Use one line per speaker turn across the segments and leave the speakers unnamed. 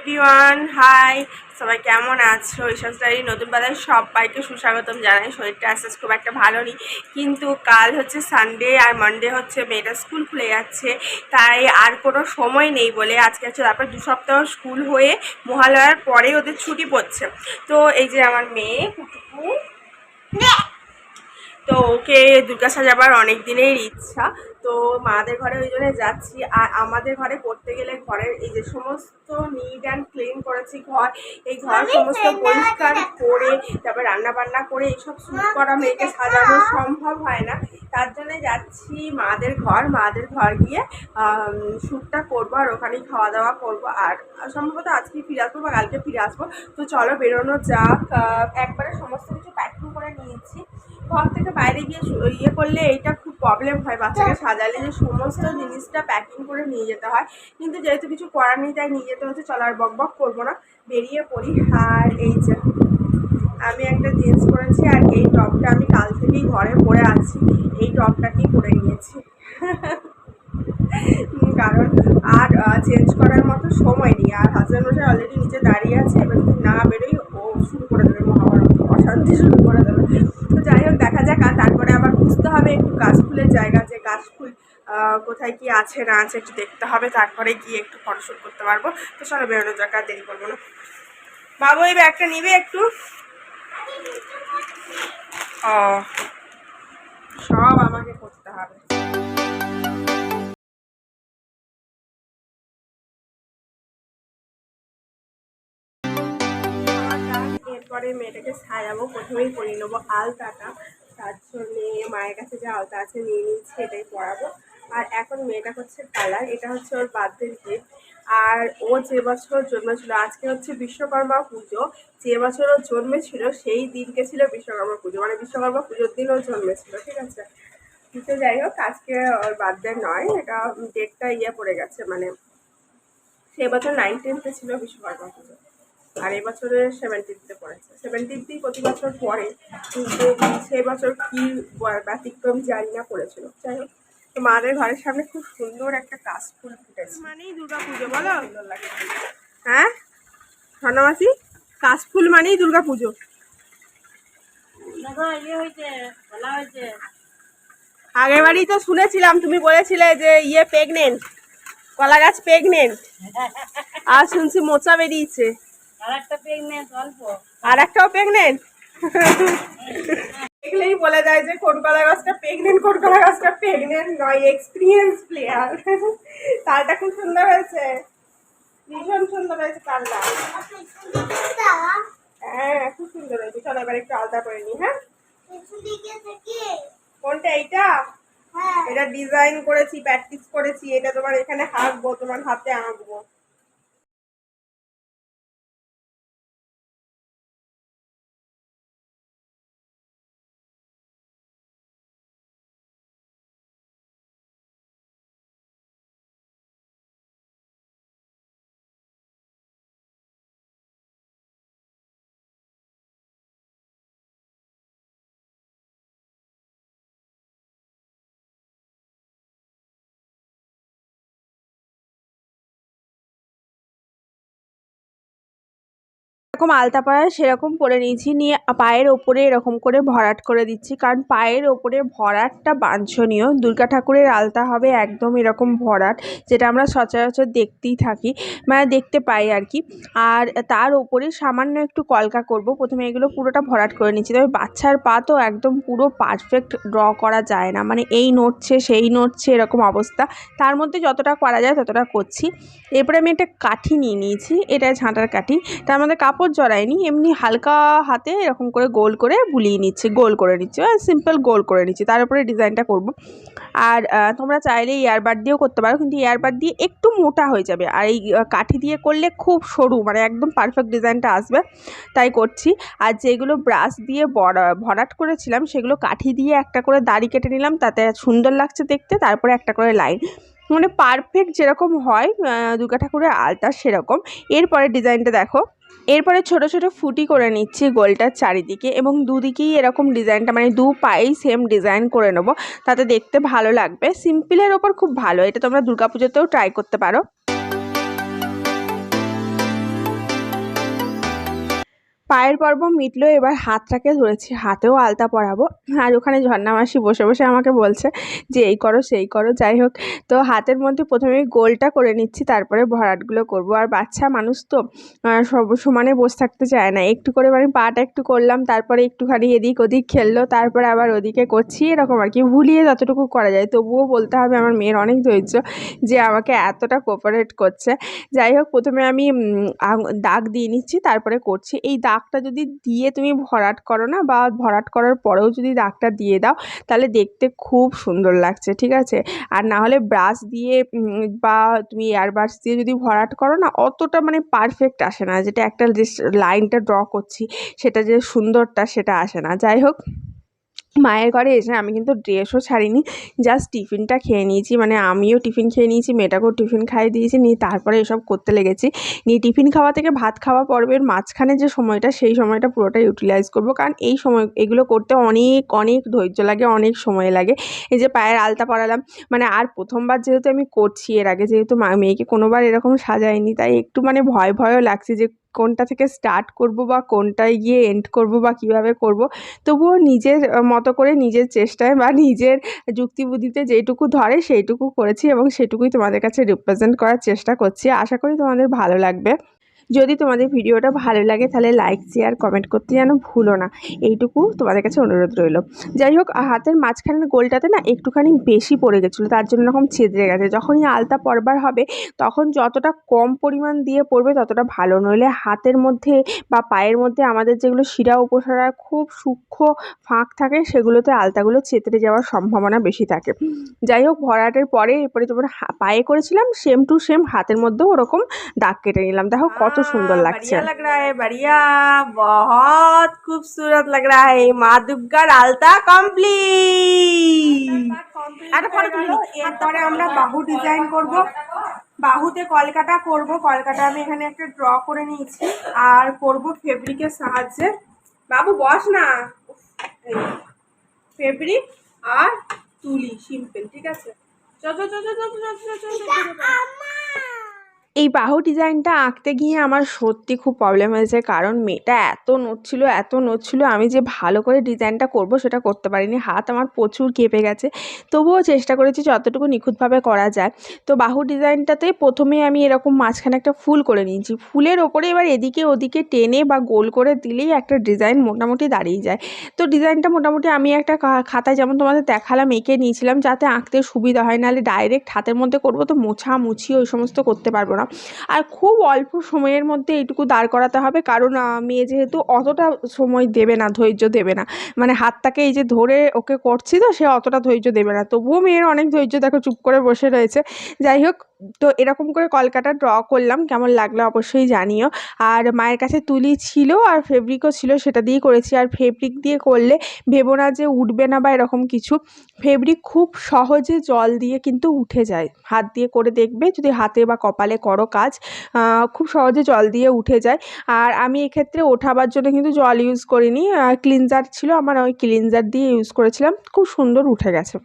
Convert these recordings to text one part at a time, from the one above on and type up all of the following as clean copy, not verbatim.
Everyone, high সবাই, কেমন আছো? ঈশ্বর ডায়েরি নতুন পাতায় সবাইকে সুস্বাগতম জানাই। শরীরটা আস্তে খুব একটা ভালো নেই, কিন্তু কাল হচ্ছে সানডে আর মানডে হচ্ছে মেয়েটা স্কুল খুলে যাচ্ছে, তাই আর কোনো সময় নেই বলে আজকে হচ্ছে তারপর 2 সপ্তাহ স্কুল হয়ে মহালয়ার পরে ওদের ছুটি পড়ছে। তো এই যে আমার মেয়ে কুটুকু, তো ওকে দুর্গা সাজাবার অনেক দিনের ইচ্ছা। তো মাদের ঘরে ওই জন্য যাচ্ছি। আর আমাদের ঘরে করতে গেলে ঘরের এই যে সমস্ত নিট অ্যান্ড ক্লিন করেছি ঘর, এই ঘর সমস্ত পরিষ্কার করে তারপর রান্না বান্না করে এইসব শ্যুট করা মেয়েকে সাজানো সম্ভব হয় না। তার জন্য যাচ্ছি মাদের ঘর গিয়ে শ্যুটটা করবো আর ওখানেই খাওয়া দাওয়া করবো। আর সম্ভবত আজকে ফিরে আসবো বা কালকে ফিরে আসবো। তো চলো বেরোনো যাক। একবারে সমস্ত কিছু প্যাকিং করে নিয়েছি। ঘর থেকে বাইরে গিয়ে ইয়ে করলে এইটা খুব প্রবলেম হয়, বাচ্চাকে সাজালে যে সমস্ত জিনিসটা প্যাকিং করে নিয়ে যেতে হয়, কিন্তু যেহেতু কিছু করার নেই তাই নিয়ে যেতে হচ্ছে। চলো আর বক করবো না, বেরিয়ে পড়ি। আর এই যে আমি একটা জিন্স পরেছি আর এই টপটা আমি কাল থেকেই ঘরে পরে আছি, এই টপটাকেই পরে নিয়েছি কারণ আর চেঞ্জ করার মতো সময় নেই। আর হাজব্যান্ড মশাই অলরেডি নিচে দাঁড়িয়ে আছে, এবার যদি না বেরোই ও শুরু করে দেবে, মহাভারত অশান্তি শুরু করে দেবে। তো যাই হোক, দেখা যাক। আর তারপরে আবার বুঝতে হবে একটু কাশফুলের জায়গা, যে কাশফুল কোথায় কি আছে না আছে একটু দেখতে হবে, তারপরে গিয়ে একটু ফটোশ্যুট করতে পারবো। তো চলো বেরোনো যাক, আর দেরি করবো না। বাবু এই ব্যাগটা নিবে একটু। ও সব আমাকে করতে হবে। এরপরে মেয়েটাকে সাজাবো, প্রথমেই পরিয়ে নেবো আলতাটা। তার জন্যে মায়ের কাছে যে আলতা আছে নিয়ে নিচ্ছি, এটাই পরাবো। আর এখন মেয়েটা হচ্ছে কালার, এটা হচ্ছে ওর বার্থডে গিফট। আর ও যে বছর জন্মেছিল, আজকে হচ্ছে বিশ্বকর্মা পুজো, যে বছর ও জন্মেছিল সেই দিনকে ছিল বিশ্বকর্মা পুজো, মানে বিশ্বকর্মা পুজোর দিন ও জন্মেছিল, ঠিক আছে। কিন্তু যাই হোক, আজকে ওর বার্থডে নয়, এটা ডেটটা ইয়ে পড়ে গেছে, মানে সে বছর 19th ছিল বিশ্বকর্মা পুজো, আর এবছরে 17th পড়েছে। 17th প্রতি বছর পড়ে, কিন্তু সেই বছর কি ব্যতিক্রম জানি না পড়েছিল। যাই হোক, তো মাদের ঘরের সামনে খুব সুন্দর একটা কাশফুল ফুটেছে, মানেই দুর্গা পুজো, বলো সুন্দর লাগে। হ্যাঁ স্বর্ণমাসি, কাশফুল মানেই দুর্গা পুজো। আগের বাড়ি তো শুনেছিলাম তুমি বলেছিলে যে ইয়ে প্রেগনেন্ট, কলা গাছ প্রেগনেন্ট, আর শুনছি মোচা বেরিয়েছে, আর একটাও প্রেগনেন্ট। দেখলেই বলে যায় যে কোন কলা গাছটা প্রেগনেন্ট, কোন কলা গাছটা প্রেগনেন্ট নয়, এক্সপিরিয়েন্স প্লেয়ার। তালটা খুব সুন্দর হয়েছে, ভীষণ সুন্দর হয়েছে তালটা। হ্যাঁ খুব সুন্দর হয়েছে। চলো এবার একটু আলাদা করে নি। হ্যাঁ কোনটা? এইটা, এটা ডিজাইন করেছি, প্র্যাকটিস করেছি, এটা তোমার এখানে আঁকবো, তোমার হাতে আঁকবো। এরকম আলতা পরায় সেরকম পরে নিয়েছি, নিয়ে পায়ের ওপরে এরকম করে ভরাট করে দিচ্ছি, কারণ পায়ের ওপরে ভরাটটা বাঞ্ছনীয়। দুর্গা ঠাকুরের আলতা হবে একদম এরকম ভরাট, যেটা আমরা সচরাচর দেখতেই থাকি, মানে দেখতে পাই আর কি। আর তার ওপরে সামান্য একটু কলকা করব। প্রথমে এগুলো পুরোটা ভরাট করে নিচ্ছি। তবে বাচ্চার পা তো একদম পুরো পারফেক্ট ড্র করা যায় না, মানে এই নড়ছে সেই নড়ছে এরকম অবস্থা। তার মধ্যে যতটা করা যায় ততটা করছি। এরপরে আমি একটা কাঠি নিয়ে নিয়েছি, এটা ঝাঁটার কাঠি, তার মধ্যে কাপড় জড়াইনি, এমনি হালকা হাতে এরকম করে গোল করে বুলিয়ে নিচ্ছে, গোল করে নিচ্ছে, সিম্পল গোল করে নিচ্ছি, তার উপরে ডিজাইনটা করব। আর তোমরা চাইলে ইয়ারবাড দিয়েও করতে পারো, কিন্তু ইয়ারবাড দিয়ে একটু মোটা হয়ে যাবে, আর এই কাঠি দিয়ে করলে খুব সরু, মানে একদম পারফেক্ট ডিজাইনটা আসবে, তাই করছি। আর যেগুলো ব্রাশ দিয়ে ভরাট করেছিলাম সেগুলো কাঠি দিয়ে একটা করে দাড়ি কেটে নিলাম, তাতে সুন্দর লাগছে দেখতে। তারপরে একটা করে লাইন, মানে পারফেক্ট যেরকম হয় দুর্গা ঠাকুরের আলতা সেরকম। এরপরে ডিজাইনটা দেখো, এরপরে ছোট ছোট ফুটি করে নিচ্ছি গোলটার চারিদিকে, এবং দুদিকেই এরকম ডিজাইনটা, মানে দু পায়েই সেম ডিজাইন করে নেবো, তাতে দেখতে ভালো লাগবে। সিম্পলের ওপর খুব ভালো, এটা তোমরা দুর্গাপুজোতেও ট্রাই করতে পারো। পায়ের পর্ব মিটলো, এবার হাতটাকে ধরেছি, হাতেও আলতা পরাবো। আর ওখানে ঝর্ণা মাসি বসে বসে আমাকে বলছে যে এই করো সেই করো, যাই হোক। তো হাতের মধ্যে প্রথমে গোলটা করে নিচ্ছি, তারপরে ভরাটগুলো করব। আর বাচ্চা মানুষ তো সব সমানে বসে থাকতে চায় না, একটু করে মানে পাটা একটু করলাম, তারপরে একটুখানি এদিক ওদিক খেললো, তারপরে আবার ওদিকে করছি, এরকম আর কি, ভুলিয়ে যতটুকু করা যায়। তবুও বলতে হবে আমার মেয়ের অনেক ধৈর্য যে আমাকে এতটা কোঅপারেট করছে। যাই হোক, প্রথমে আমি দাগ দিয়ে নিচ্ছি, তারপরে করছি। এই দাগটা যদি দিয়ে তুমি ভরাট করো না, বা ভরাট করার পরেও যদি দাগটা দিয়ে দাও, তাহলে দেখতে খুব সুন্দর লাগছে, ঠিক আছে। আর না হলে ব্রাশ দিয়ে বা তুমি এয়ার ব্রাশ দিয়ে যদি ভরাট করো না, অতটা মানে পারফেক্ট আসে না, যেটা একটা লাইনটা ড্র করছি সেটা যে সুন্দরটা সেটা আসে না। যাই হোক, মায়ের ঘরে এসে আমি কিন্তু ড্রেসও ছাড়িনি, জাস্ট টিফিনটা খেয়ে নিয়েছি, মানে আমিও টিফিন খেয়ে নিয়েছি, মেয়েটাকেও টিফিন খাইয়ে দিয়েছি, নিয়ে তারপরে এসব করতে লেগেছি। নিয়ে টিফিন খাওয়া থেকে ভাত খাওয়া পর্বের মাঝখানে যে সময়টা, সেই সময়টা পুরোটা ইউটিলাইজ করব, কারণ এই সময় এগুলো করতে অনেক অনেক ধৈর্য লাগে, অনেক সময় লাগে। এই যে পায়ের আলতা পরালাম, মানে আর প্রথমবার যেহেতু আমি করছি, এর আগে যেহেতু মেয়েকে কোনোবার এরকম সাজাইনি, তাই একটু মানে ভয় ভয়ও লাগছে যে কোনটা থেকে স্টার্ট করব, বা কোনটায় গিয়ে এন্ড করব, বা কীভাবে করব। তবুও নিজের মতো করে, নিজের চেষ্টায় বা নিজের যুক্তিবুদ্ধিতে যেইটুকু ধরে সেইটুকু করেছি, এবং সেটুকুই তোমাদের কাছে রিপ্রেজেন্ট করার চেষ্টা করছি। আশা করি তোমাদের ভালো লাগবে। যদি তোমাদের ভিডিওটা ভালো লাগে তাহলে লাইক, শেয়ার, কমেন্ট করতে যেন ভুলো না, এইটুকু তোমাদের কাছে অনুরোধ রইল। যাই হোক, হাতের মাঝখানের গোলটাতে না একটুখানি বেশি পড়ে গেছিলো, তার জন্য এরকম ছিদ্রে গেছে। যখনই আলতা পরবার হবে, তখন যতটা কম পরিমাণ দিয়ে পড়বে ততটা ভালো, নইলে হাতের মধ্যে বা পায়ের মধ্যে আমাদের যেগুলো শিরা উপশিরার খুব সূক্ষ্ম ফাঁক থাকে, সেগুলোতে আলতাগুলো চেতড়ে যাওয়ার সম্ভাবনা বেশি থাকে। যাই হোক, ভরাটের পরে এরপরে যেমন পায়ে করেছিলাম, সেম টু সেম হাতের মধ্যেও ওরকম দাগ কেটে নিলাম। দেখো কত সুন্দর লাগছে।
बढ़िया लग रहा है, बढ़िया, बहुत खूबसूरत लग रहा है। माँ दुर्गा आलता कम्प्लीट। এরপরে আমরা বাহু ডিজাইন করব, বাহুতে কলকাটা করব। কলকাটা আমি এখানে একটা ড্র করে নিয়েছি, আর করব ফেব্রিকের সাহায্যে। বাবু বস না, ফেব্রিক আর তুলি সিম্পল, ঠিক আছে। চল চল চল চল চল চল চল।
এই বাহু ডিজাইনটা আঁকতে গিয়ে আমার সত্যি খুব প্রবলেম হয়েছে, কারণ মেয়েটা এত নড়ছিল, আমি যে ভালো করে ডিজাইনটা করব সেটা করতে পারিনি। হাত আমার প্রচুর কেঁপে গেছে, তবুও চেষ্টা করেছি যতটুকু নিখুঁতভাবে করা যায়। তো বাহু ডিজাইনটাতে প্রথমে আমি এরকম মাঝখানে একটা ফুল করে নিয়েছি, ফুলের ওপরে এবার এদিকে ওদিকে টেনে বা গোল করে দিলেই একটা ডিজাইন মোটামুটি দাঁড়িয়ে যায়। তো ডিজাইনটা মোটামুটি আমি একটা খাতায় যেমন তোমাদের দেখালাম এঁকে নিয়েছিলাম, যাতে আঁকতে সুবিধা হয়, নাহলে ডাইরেক্ট হাতের মধ্যে করব তো মোছামুছি ওই সমস্ত করতে পারবো না। আর খুব অল্প সময়ের মধ্যে এইটুকু দাঁড় করাতে হবে, কারণ মেয়ে যেহেতু অতটা সময় দেবে না, ধৈর্য দেবে না, মানে হাতটাকে এই যে ধরে ওকে করছি তো, সে অতটা ধৈর্য দেবে না। তবুও মেয়ের অনেক ধৈর্য, দেখো চুপ করে বসে রয়েছে। যাই হোক, তো এরকম করে কলকাটা ড্র করলাম, কেমন লাগলো অবশ্যই জানিও। আর মায়ের কাছে তুলি ছিল আর ফেব্রিকও ছিল, সেটা দিয়েই করেছি। আর ফেব্রিক দিয়ে করলে ভেবো না যে উঠবে না বা এরকম কিছু, ফেব্রিক খুব সহজে জল দিয়ে কিন্তু উঠে যায়। হাত দিয়ে করে দেখবে, যদি হাতে বা কপালে করো কাজ, খুব সহজে জল দিয়ে উঠে যায়। আর আমি এক্ষেত্রে ওঠাবার জন্য কিন্তু জল ইউজ করিনি, ক্লিনজার ছিল আমার, ওই ক্লিনজার দিয়ে ইউজ করেছিলাম, খুব সুন্দর উঠে গেছে।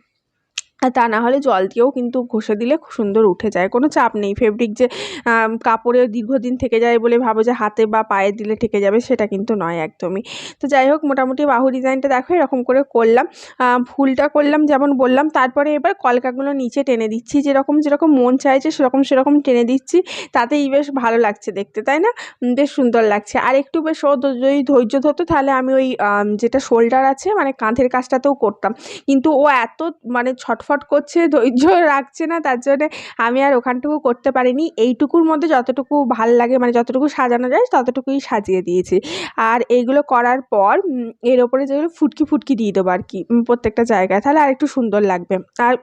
আর তা না হলে জল দিয়েও কিন্তু ঘষে দিলে খুব সুন্দর উঠে যায়, কোনো চাপ নেই। ফেব্রিক যে কাপড়ে দীর্ঘদিন থেকে যায় বলে ভাবো যে হাতে বা পায়ে দিলে ঠেকে যাবে, সেটা কিন্তু নয় একদমই। তো যাই হোক, মোটামুটি বাহু ডিজাইনটা দেখো এরকম করে করলাম, ফুলটা করলাম যেমন বললাম। তারপরে এবার কলকাগুলো নিচে টেনে দিচ্ছি, যেরকম যেরকম মন চাইছে সেরকম টেনে দিচ্ছি, তাতেই বেশ ভালো লাগছে দেখতে, তাই না? বেশ সুন্দর লাগছে। আর একটু বেশ ও যদি ধৈর্য ধরতো, তাহলে আমি ওই যেটা শোল্ডার আছে মানে কাঁধের কাজটাতেও করতাম, কিন্তু ও এত মানে ছটফট করছে, ধৈর্য রাখছে না, তার জন্যে আমি আর ওখানটুকু করতে পারিনি। এইটুকুর মধ্যে যতটুকু ভাল লাগে, মানে যতটুকু সাজানো যায় ততটুকুই সাজিয়ে দিয়েছি। আর এইগুলো করার পর এর ওপরে যেগুলো ফুটকি ফুটকি দিয়ে দেবো আর কি, প্রত্যেকটা জায়গায়, তাহলে আরেকটু সুন্দর লাগবে। আর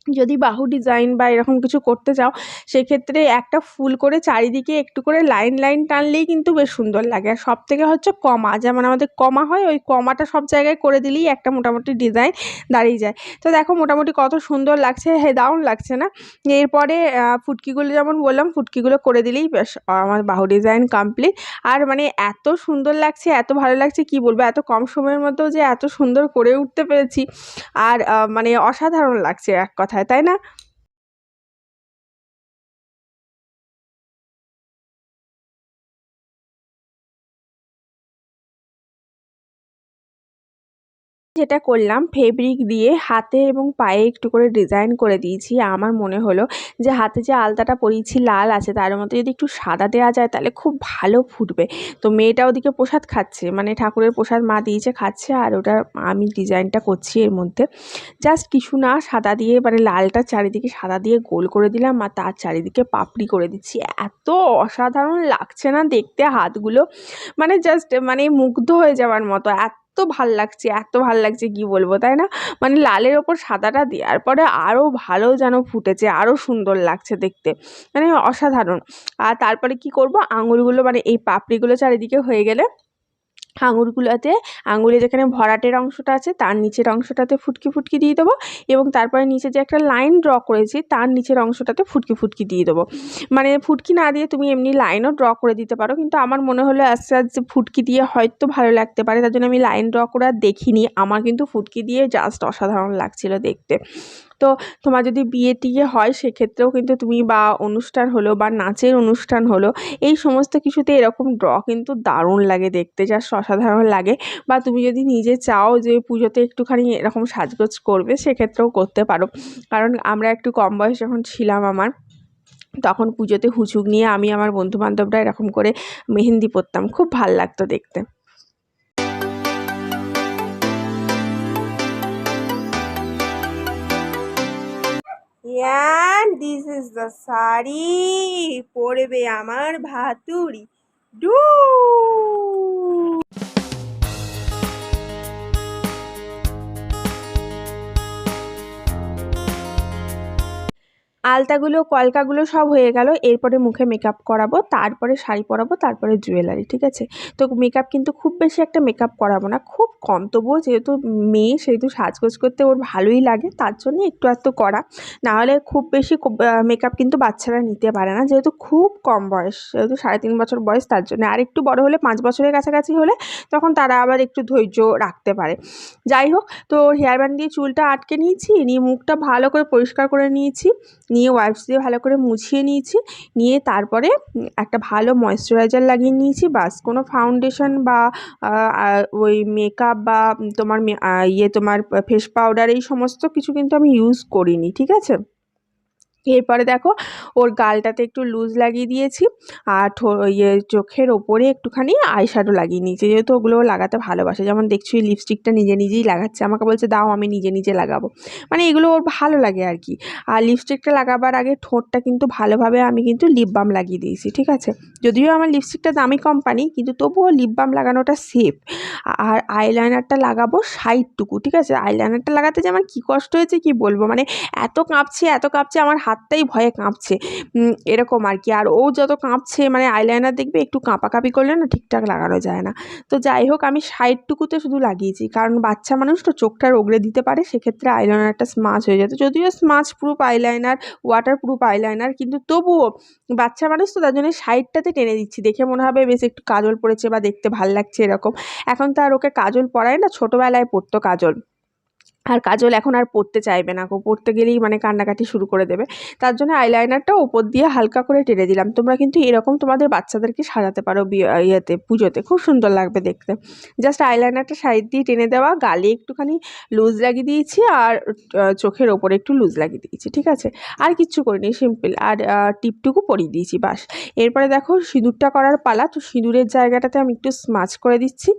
যদি বাহু ডিজাইন বা এরকম কিছু করতে চাও, সেক্ষেত্রে একটা ফুল করে চারিদিকে একটু করে লাইন লাইন টানলেই কিন্তু বেশ সুন্দর লাগে। আর সব থেকে হচ্ছে কমা, যেমন আমাদের কমা হয়, ওই কমাটা সব জায়গায় করে দিলেই একটা মোটামুটি ডিজাইন দাঁড়িয়ে যায়। তো দেখো মোটামুটি কত সুন্দর লাগছে, হে দারুণ লাগছে না? এরপরে ফুটকিগুলো যেমন বললাম, ফুটকিগুলো করে দিলেই বেশ আমার বাহু ডিজাইন কমপ্লিট। আর মানে এত সুন্দর লাগছে, এত ভালো লাগছে, কি বলবো, এত কম সময়ের মধ্যেও যে এত সুন্দর করে উঠতে পেরেছি, আর মানে অসাধারণ লাগছে এক কথায়, তাই না? যেটা করলাম ফেব্রিক দিয়ে হাতে এবং পায়ে একটু করে ডিজাইন করে দিয়েছি। আমার মনে হলো যে হাতে যে আলতাটা পরিয়েছি লাল আছে, তার মধ্যে যদি একটু সাদা দেওয়া যায় তাহলে খুব ভালো ফুটবে। তো মেয়েটা ওদিকে প্রসাদ খাচ্ছে, মানে ঠাকুরের প্রসাদ মা দিয়েছে খাচ্ছে, আর ওটা আমি ডিজাইনটা করছি এর মধ্যে। জাস্ট কিছু না, সাদা দিয়ে মানে লালটা চারিদিকে সাদা দিয়ে গোল করে দিলাম আর তার চারিদিকে পাপড়ি করে দিচ্ছি। এত অসাধারণ লাগছে না দেখতে হাতগুলো, মানে জাস্ট মানে মুগ্ধ হয়ে যাওয়ার মতো। এত ভাল লাগছে কি বলবো, তাই না? মানে লালের ওপর সাদাটা দেওয়ার পরে আরও ভালো যেন ফুটেছে, আরও সুন্দর লাগছে দেখতে, মানে অসাধারণ। আর তারপরে কি করব, আঙুলগুলো মানে এই পাপড়িগুলো চারিদিকে হয়ে গেলে আঙুরগুলোতে, আঙুলে যেখানে ভরাটের অংশটা আছে তার নিচের অংশটাতে ফুটকি ফুটকি দিয়ে দেবো, এবং তারপরে নিচে যে একটা লাইন ড্র করেছি তার নিচের অংশটাতে ফুটকি ফুটকি দিয়ে দেবো। মানে ফুটকি না দিয়ে তুমি এমনি লাইনও ড্র করে দিতে পারো, কিন্তু আমার মনে হলো আস্তে আস্তে ফুটকি দিয়ে হয়তো ভালো লাগতে পারে, তার জন্য আমি লাইন ড্র করে আর দেখিনি। আমার কিন্তু ফুটকি দিয়ে জাস্ট অসাধারণ লাগছিল দেখতে। তো তোমার যদি বিয়ে টিয়ে হয় সেক্ষেত্রেও কিন্তু তুমি, বা অনুষ্ঠান হলো বা নাচের অনুষ্ঠান হলো, এই সমস্ত কিছুতে এরকম ড্র কিন্তু দারুণ লাগে দেখতে, জাস্ট অসাধারণ লাগে। বা তুমি যদি নিজে চাও যে পুজোতে একটুখানি এরকম সাজগোজ করবে, সেক্ষেত্রেও করতে পারো। কারণ আমরা একটু কম বয়স যখন ছিলাম আমার, তখন পুজোতে হুচুক নিয়ে আমি আমার বন্ধুবান্ধবরা এরকম করে মেহেন্দি পরতাম, খুব ভাল লাগতো দেখতে।
And this is the sari পরবে আমার ভাতুরি। ডু
আলতাগুলো কলকাগুলো সব হয়ে গেল, এরপরে মুখে মেকআপ করাবো, তারপরে শাড়ি পরাবো, তারপরে জুয়েলারি, ঠিক আছে? তো মেকআপ কিন্তু খুব বেশি একটা মেকআপ করাবো না, খুব কম, তবুও যেহেতু মেয়ে সেহেতু সাজগোজ করতে ওর ভালোই লাগে, তার জন্য একটু আধটু করা। নাহলে খুব বেশি মেকআপ কিন্তু বাচ্চারা নিতে পারে না, যেহেতু খুব কম বয়স, যেহেতু 3.5 বছর বয়স, তার জন্য। আর একটু বড় হলে 5 বছরের কাছাকাছি হলে তখন তারা আবার একটু ধৈর্য রাখতে পারে। যাই হোক, তো হেয়ার ব্যান্ড দিয়ে চুলটা আটকে নিয়েছি, নিয়ে মুখটা ভালো করে পরিষ্কার করে নিয়েছি, নিয়ে ওয়াইপস দিয়ে ভালো করে মুছিয়ে নিয়েছি, নিয়ে তারপরে একটা ভালো ময়েশ্চারাইজার লাগিয়ে নিয়েছি। বাস, কোনো ফাউন্ডেশন বা ওই মেকআপ বা তোমার তোমার ফেস পাউডার এই সমস্ত কিছু কিন্তু আমি ইউজ করিনি, ঠিক আছে? এরপরে দেখো ওর গালটাতে একটু লুজ লাগিয়ে দিয়েছি, আর চোখের ওপরে একটুখানি আইশ্যাডো লাগিয়ে নিয়েছি, যেহেতু ওগুলো লাগাতে ভালোবাসে। যেমন দেখছো এই লিপস্টিকটা নিজে নিজেই লাগাচ্ছে, আমাকে বলছে দাও আমি নিজে নিজে লাগাবো, মানে এগুলো ওর ভালো লাগে আর কি। আর লিপস্টিকটা লাগাবার আগে ঠোঁটটা কিন্তু ভালোভাবে আমি কিন্তু লিপ বাম লাগিয়ে দিয়েছি, ঠিক আছে? যদিও আমার লিপস্টিকটা দামি কোম্পানি, কিন্তু তবুও লিপ বাম লাগানোটা সেফ। আর আইলাইনারটা লাগাবো সাইডটুকু, ঠিক আছে? আইলাইনারটা লাগাতে যে আমার কী কষ্ট হয়েছে কি বলবো, মানে এত কাঁপছে আমার হাতটাই ভয়ে কাঁপছে, এরকম আর কি। আর ও যত কাঁপছে, মানে আইলাইনার দেখবে একটু কাঁপাকাঁপি করলে না ঠিকঠাক লাগানো যায় না। তো যাই হোক, আমি সাইডটুকুতে শুধু লাগিয়েছি, কারণ বাচ্চা মানুষ তো চোখটা রগড়ে দিতে পারে, সেক্ষেত্রে আইলাইনারটা স্মাচ হয়ে যেত। যদিও smudge proof eyeliner, water proof eyeliner, কিন্তু তবুও বাচ্চা মানুষ তো, তার জন্য সাইডটাতে টেনে দিচ্ছি, দেখে মনে হবে বেশ একটু কাজল পড়েছে বা দেখতে ভাল লাগছে এরকম। এখন তো আর ওকে কাজল পরায় না, ছোটোবেলায় পরতো কাজল, আর কাজল এখন আর পরতে চাইবে না, পরতে গেলেই মানে কান্নাকাটি শুরু করে দেবে। তার জন্য আইলাইনারটা ওপর দিয়ে হালকা করে টেনে দিলাম। তোমরা কিন্তু এরকম তোমাদের বাচ্চাদেরকে সাজাতে পারো ইয়েতে, পুজোতে খুব সুন্দর লাগবে দেখতে। জাস্ট আইলাইনারটা সাইড দিয়ে টেনে দেওয়া, গালে একটুখানি লুজ লাগিয়ে দিয়েছি, আর চোখের ওপরে একটু লুজ লাগিয়ে দিয়েছি, ঠিক আছে? আর কিচ্ছু করিনি, সিম্পল। আর টিপটুকু পরিয়ে দিয়েছি, বাস। এরপরে দেখো সিঁদুরটা করার পালা। তো সিঁদুরের জায়গাটাতে আমি একটু স্মাচ করে দিচ্ছি।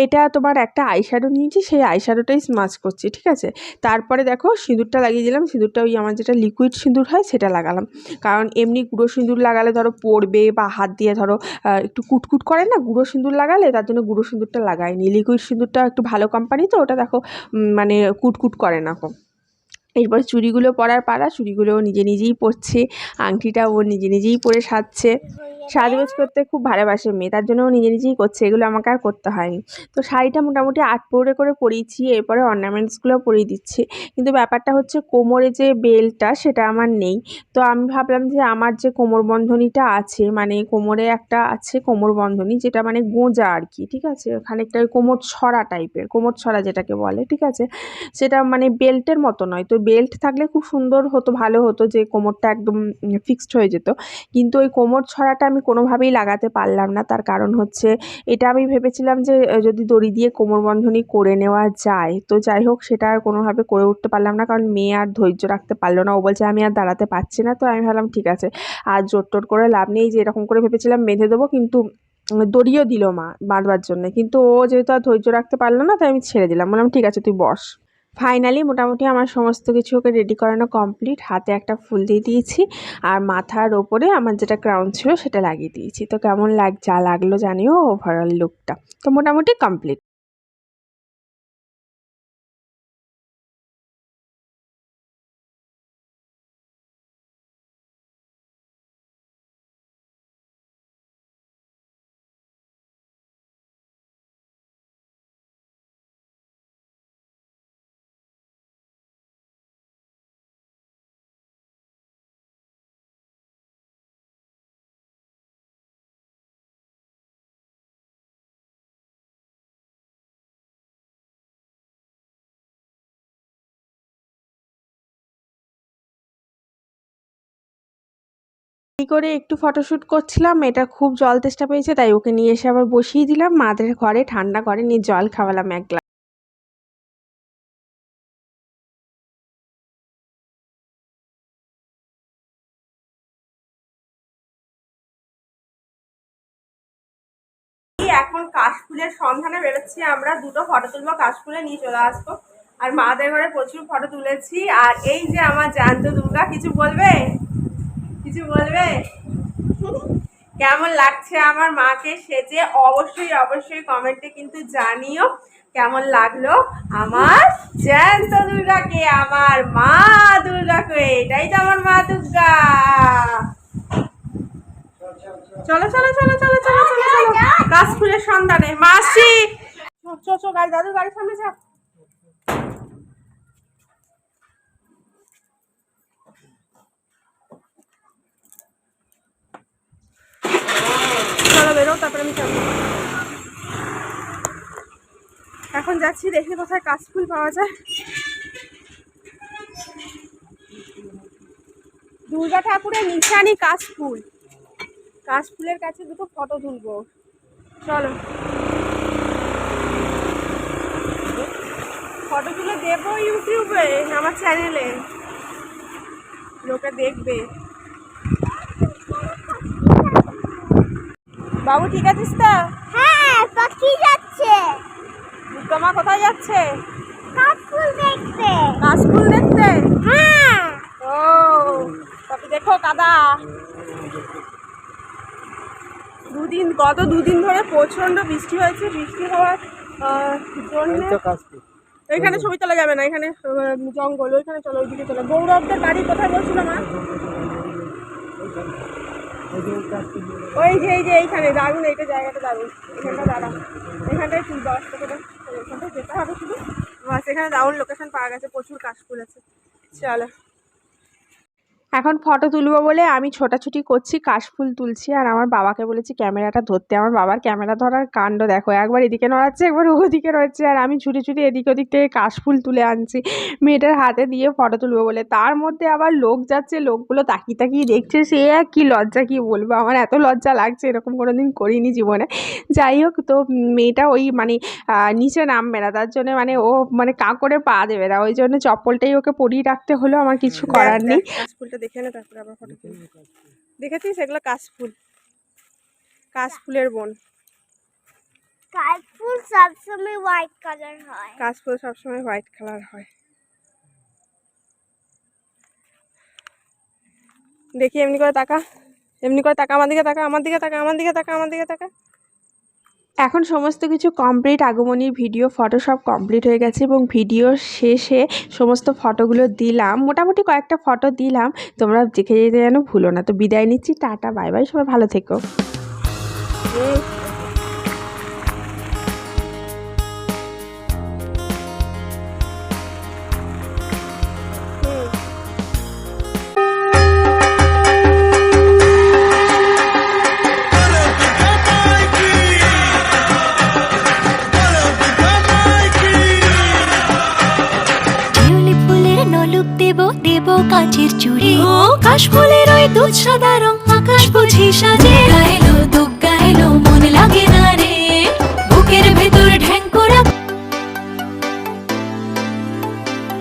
এটা তোমার একটা আইশ্যাডো নিয়েছি, সেই আইশ্যাডোটাই স্মাচ করছি, ঠিক আছে? তারপরে দেখো সিঁদুরটা লাগিয়ে দিলাম। সিঁদুরটা ওই আমার যেটা লিকুইড সিঁদুর হয় সেটা লাগালাম, কারণ এমনি গুঁড়ো সিঁদুর লাগালে ধরো পড়বে, বা হাত দিয়ে ধরো একটু কুটকুট করে না গুঁড়ো সিঁদুর লাগালে, তার জন্য গুঁড়ো সিঁদুরটা লাগাইনি। লিকুইড সিঁদুরটা একটু ভালো কোম্পানি, তো ওটা দেখো মানে কুটকুট করে না। এরপর চুড়িগুলো পরার পালা, চুড়িগুলো নিজে নিজেই পরছে, আংটিটা ও নিজে নিজেই পরে সাজছে। সাজগোজ করতে খুব ভালোবাসে মেয়ে, তার জন্য ও নিজে নিজেই করছে, এগুলো আমাকে আর করতে হয়নি। তো শাড়িটা মোটামুটি 8 পৌড়ে করে পরিয়েছি, এরপরে অর্নামেন্টসগুলো পরিয়ে দিচ্ছি। কিন্তু ব্যাপারটা হচ্ছে কোমরে যে বেল্টটা সেটা আমার নেই। তো আমি ভাবলাম যে আমার যে কোমরবন্ধনীটা আছে, মানে কোমরে একটা আছে কোমরবন্ধনী, যেটা মানে গোঁজা আর কি, ঠিক আছে? খানিকটা ওই কোমর ছড়া টাইপের, কোমর ছড়া যেটাকে বলে, ঠিক আছে? সেটা মানে বেল্টের মতো নয়। তো বেল্ট থাকলে খুব সুন্দর হতো, ভালো হতো, যে কোমরটা একদম ফিক্সড হয়ে যেত। কিন্তু ওই কোমর ছড়াটা আমি আমি কোনোভাবেই লাগাতে পারলাম না। তার কারণ হচ্ছে এটা আমি ভেবেছিলাম যে যদি দড়ি দিয়ে কোমর বন্ধনী করে নেওয়া যায়, তো যাই হোক সেটা আর কোনোভাবে করে উঠতে পারলাম না, কারণ মেয়ে আর ধৈর্য রাখতে পারলো না। ও বলছে আমি আর দাঁড়াতে পারছি না। তো আমি ভাবলাম ঠিক আছে, আর জোর টোর করে লাভ নেই, যে এরকম করে ভেবেছিলাম বেঁধে দেবো, কিন্তু দড়িও দিল মা বাঁধবার জন্য, কিন্তু ও যেহেতু আর ধৈর্য রাখতে পারলো না, তাই আমি ছেড়ে দিলাম, বললাম ঠিক আছে তুই বস। ফাইনালি মোটামুটি আমার সমস্ত কিছু ওকে রেডি করানো কমপ্লিট। হাতে একটা ফুল দিয়ে দিয়েছি, আর মাথার ওপরে আমার যেটা ক্রাউন ছিল সেটা লাগিয়ে দিয়েছি। তো কেমন যা লাগলো জানিও ওভারঅল লুকটা। তো মোটামুটি কমপ্লিট। এই করে একটু ফটোশ্যুট করছিলাম, এটা খুব জল তেষ্টা পেয়েছে, তাই ওকে নিয়ে এসে আবার বসিয়ে দিলাম মাদের ঘরে, ঠান্ডা ঘরে নিয়ে জল খাওয়ালাম এক গ্লাস।
এখন কাশফুলের সন্ধানে বেরোচ্ছি আমরা, দুটো ফটো তুলবো, কাশফুলে নিয়ে চলে আসবো। আর মাদের ঘরে প্রচুর ফটো তুলেছি। আর এই যে আমার জ্যান্ত দুর্গা, কিছু বলবে? কিছু বলবে? কেমন লাগছে আমার মাকে সেজে? অবশ্যই অবশ্যই কমেন্টে কিন্তু জানিও কেমন লাগলো আমার জ্যান্ত দুর্গাকে, আমার মা দুর্গাকে। এটাই তো আমার মা দুর্গা। চলো চলো চলো চলো চলো চলো চলো কাশফুলের সন্ধানে। মাসি চো চো, গাড়ি দাদুর গাড়ির সামনে যা। চলো বেরো, তারপরে আমি যাবো। এখন যাচ্ছি, দেখি কোথায় কাশফুল পাওয়া যায়। দুর্গা ঠাকুরের নিশানি কাশফুল। কাশফুলের কাছে দুটো ফটো তুলবো, চলো। ফটো তুলে দেবো ইউটিউবে, আমার চ্যানেলে, লোকে দেখবে। বাবু ঠিক আছিস তো?
হ্যাঁ, পাখি যাচ্ছে।
দুর্গা মা কোথায় যাচ্ছে?
কাশফুল দেখতে।
কাশফুল দেখতে?
হ্যাঁ।
ও তবে দেখো কাদা। গত দুদিন ধরে প্রচন্ড বৃষ্টি হয়েছে। বৃষ্টি হওয়ার জন্য এখানে ছবি তোলা যাবে না, এখানে জঙ্গল। ওইখানে চলো, ওইদিকে চলো। গৌরবদের বাড়ি কোথায় বলছিল মা? ওই যে এই যে এইখানে দারুণ, এইটা জায়গাটা দারুণ। এখানটা দাঁড়া, এখানটায় তুলবো আসতে করে, এখানটায় যেতে হবে শুধু বাস। এখানে দারুণ লোকেশন পাওয়া গেছে, প্রচুর কাশফুল আছে। চলো।
এখন ফটো তুলবো বলে আমি ছোটাছুটি করছি, কাশফুল তুলছি, আর আমার বাবাকে বলেছি ক্যামেরাটা ধরতে। আমার বাবার ক্যামেরা ধরার কাণ্ড দেখো, একবার এদিকে নড়াচ্ছে, একবার ওদিকে নড়াচ্ছে, আর আমি ছুটে ছুটে এদিক ওদিক থেকে কাশফুল তুলে আনছি মেয়েটার হাতে দিয়ে ফটো তুলবো বলে। তার মধ্যে আবার লোক যাচ্ছে, লোকগুলো তাকিয়ে তাকিয়ে দেখছে, সে এক কী লজ্জা, কী বলবো। আমার এত লজ্জা লাগছে, এরকম কোনোদিন করিনি জীবনে। যাই হোক, তো মেয়েটা ওই মানে নিচে নামবে না, তার জন্য মানে ও মানে কা করে পা দেবে না, ওই জন্য চপ্পলটাই ওকে পরিয়ে রাখতে হলো, আমার কিছু করার নেই।
কাশফুলটা দেখে নে, তারপরে আবার ফটো তুলবি। দেখেছিস এগুলো কাশফুল, কাশফুলের বোন।
কাশফুল সবসময় হোয়াইট কালার হয়।
কাশফুল সবসময় হোয়াইট কালার হয়। দেখি এমনি করে তাকা, এমনি করে তাকা, আমার দিকে তাকা, আমার দিকে তাকা, আমার দিকে তাকা, আমার দিকে তাকা।
এখন সমস্ত কিছু কমপ্লিট, আগমনীর ভিডিও ফটো সব কমপ্লিট হয়ে গেছে, এবং ভিডিও শেষে সমস্ত ফটোগুলো দিলাম, মোটামুটি কয়েকটা ফটো দিলাম। তোমরা দেখে যেতে যেন ভুলো না। তো বিদায় নিচ্ছি, টাটা বাই বাই, সবাই ভালো থেকো।
দেব দেব কাঁচের চুড়ি ও কাশফুলের ওই দুধ সাদা রং আকাশ বুঝি সাজে গায়ে